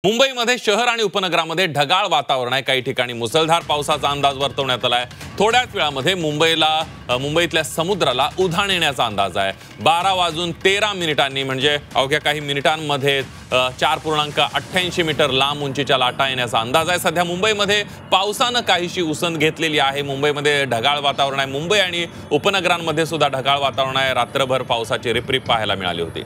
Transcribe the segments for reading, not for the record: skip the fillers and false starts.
मुंबईमध्ये शहर आणि उपनगरामध्ये ढगाळ वातावरण आहे। काही ठिकाणी मुसळधार पावसाचा अंदाज वर्तवण्यात आलाय। थोड्याच वेळामध्ये मुंबईतल्या समुद्राला उधाण येण्याचा अंदाज आहे। 12:13 म्हणजे अवघ्या काही मिनिटांमध्ये 4.88 मीटर लांब उंचीच्या लाटा येण्याचा अंदाज आहे। सध्या मुंबईमध्ये पावसानं काहीशी उसंत घेतलेली आहे। मुंबईमध्ये ढगाळ वातावरण आहे। मुंबई आणि उपनगरांमध्ये सुद्धा ढगाळ वातावरण आहे। रात्रभर पावसाची रिपरिप पाहायला मिळाली होती।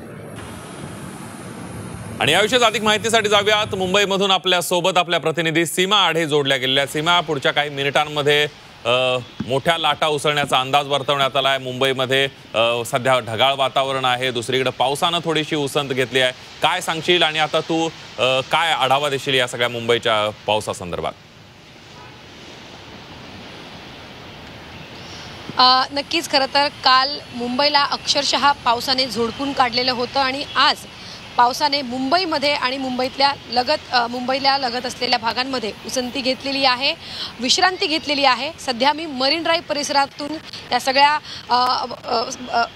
आणि याविषयी अधिक माहितीसाठी जाऊयात मुंबईमधून आपल्या सोबत आपल्या प्रतिनिधी सीमा आढे जोडल्या गेलेल्या। सीमा, पुढच्या काही मिनिटांमध्ये मोठ्या लाटा उसळण्याचा अंदाज वर्तवण्यात आला आहे। मुंबईमध्ये सध्या ढगाळ वातावरण आहे, दुसरीकडे पावसानं थोडीशी उसंत घेतली आहे। काय सांगशील आणि आता तू काय आढावा देशील या सगळ्या मुंबईच्या पावसासंदर्भात? नक्कीच, खरं तर काल मुंबईला अक्षरशः पावसाने झोडपून काढलेलं होतं आणि आज पावसाने मुंबईमध्ये आणि मुंबईला लगत असलेल्या भागांमध्ये उसंती घेतलेली आहे, विश्रांती घेतलेली आहे। सध्या मी मरीन ड्राईव्ह परिसरातून या सगळ्या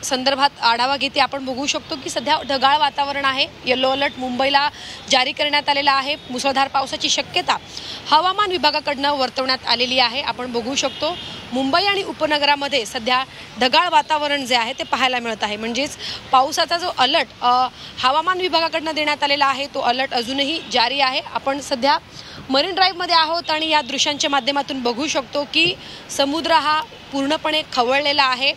संदर्भात आढावा घेते। आपण बघू शकतो की सध्या ढगाळ वातावरण आहे। येलो अलर्ट मुंबईला जारी करण्यात आलेला आहे। मुसळधार पावसाची शक्यता हवामान विभागाकडून वर्तवण्यात आलेली आहे। आपण बघू शकतो मुंबई आणि उपनगरामध्ये सध्या ढगाळ वातावरण जे आहे ते पाहायला मिळत आहे। म्हणजेच पावसाचा जो अलर्ट हवामान विभागाकडून देण्यात आलेला आहे तो अलर्ट अजूनही जारी आहे। आपण सध्या मरीन ड्राईव्हमध्ये आहोत आणि या दृश्यांच्या माध्यमातून बघू शकतो की समुद्र हा पूर्णपणे खवळलेला आहे।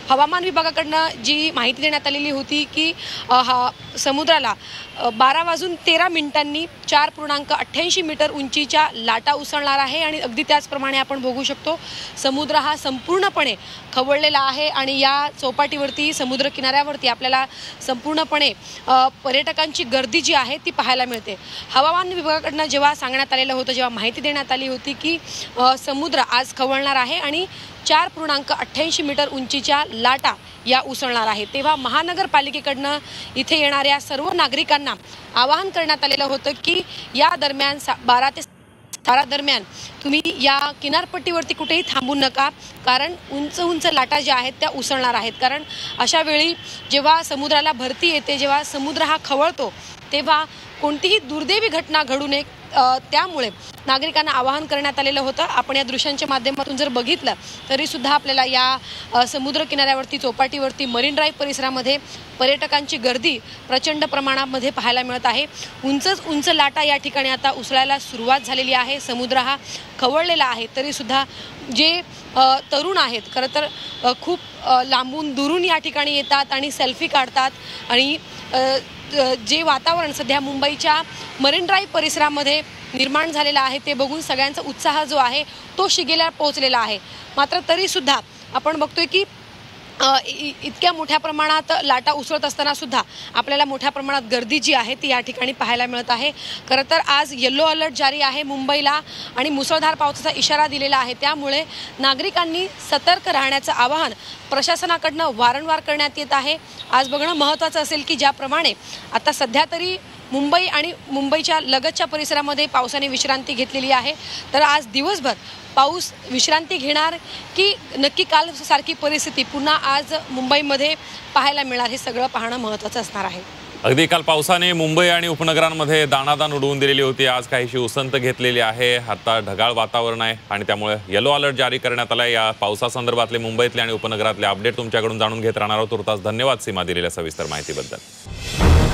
हवामान विभागाकडून जी माहिती देण्यात आलेली होती की समुद्राला 12:13 4.88 मीटर उंचीच्या लाटा उसळणार आहे आणि अगदी त्याचप्रमाणे आपण बघू शकतो समुद्र हा संपूर्णपणे खवळलेला आहे आणि या चौपाटीवरती समुद्र किनाऱ्यावरती आपल्याला संपूर्णपणे पर्यटकांची गर्दी जी आहे ती पाहायला मिळते। हवामान विभागाकडून जेव्हा सांगण्यात आलेलं होतं, जेव्हा माहिती देण्यात आली होती की समुद्र आज खवळणार आहे आणि 4.88 मीटर उंचीच्या लाटा या उसळणार आहेत, तेव्हा महानगरपालिकेकडनं इथे येणाऱ्या सर्व नागरिकांना आवाहन करण्यात आलेलं होतं की या दरम्यान 12 ते 17 दरम्यान तुम्ही या किनारपट्टीवरती कुठेही थांबू नका, कारण उंच लाटा ज्या आहेत त्या उसळणार आहेत। कारण अशा वेळी जेव्हा समुद्राला भरती येते, जेव्हा समुद्र हा खवळतो, तेव्हा कोणतीही दुर्दैवी घटना घडू नये, त्यामुळे नागरिकांना आवाहन करण्यात आलेलं होतं। आपण या दृश्यांच्या माध्यमातून जर बघितलं तरी सुद्धा आपल्याला या समुद्र किनाऱ्यावरती चौपाटीवरती मरीन ड्राईव्ह परिसरामध्ये पर्यटकांची गर्दी प्रचंड प्रमाणामध्ये पाहायला मिळत आहे। उंच लाटा या ठिकाणी आता उसळायला सुरुवात झालेली आहे। समुद्र हा खवळलेला आहे तरी सुद्धा जे तरुण आहेत खरं तर खूप लांबून दुरून या ठिकाणी येतात आणि सेल्फी काढतात आणि जे वातावरण सध्या मुंबईच्या मरीन ड्राईव्ह परिसरामध्ये निर्माण झालेला आहे ते बघून सगळ्यांचा उत्साह जो आहे तो शिगेला पोहोचलेला आहे। मात्र तरी सुद्धा आपण बघतोय की इतक्या मोठ्या प्रमाणात लाटा उसळत असताना सुद्धा आपल्याला मोठ्या प्रमाणात गर्दी जी आहे ती या ठिकाणी पाहायला मिळत आहे। खरं तर आज येलो अलर्ट जारी आहे मुंबईला आणि मुसळधार पावसाचा इशारा दिलेला आहे, त्यामुळे नागरिकांनी सतर्क राहण्याचं आवाहन प्रशासनाकडनं वारंवार करण्यात येत आहे। आज बघणं महत्त्वाचं असेल की ज्याप्रमाणे आता सध्या तरी मुंबई आणि मुंबईच्या लगतच्या परिसरामध्ये पावसाने विश्रांती घेतलेली आहे, तर आज दिवसभर पाऊस विश्रांती घेणार की नक्की काल सारखी परिस्थिती पुन्हा आज मुंबईमध्ये पाहायला मिळणार, हे सगळं पाहणं महत्त्वाचं असणार आहे। अगदी काल पावसाने मुंबई आणि उपनगरांमध्ये दाणादाण उडवून दिलेली होती, आज काहीशी उसंत घेतलेली आहे। आता ढगाळ वातावरण आहे आणि त्यामुळे येलो अलर्ट जारी करण्यात आला आहे। या पावसासंदर्भातले मुंबईतले आणि उपनगरातले अपडेट तुमच्याकडून जाणून घेत राहणार आहोत। तुर्तास धन्यवाद सीमा, दिलेल्या सविस्तर माहितीबद्दल।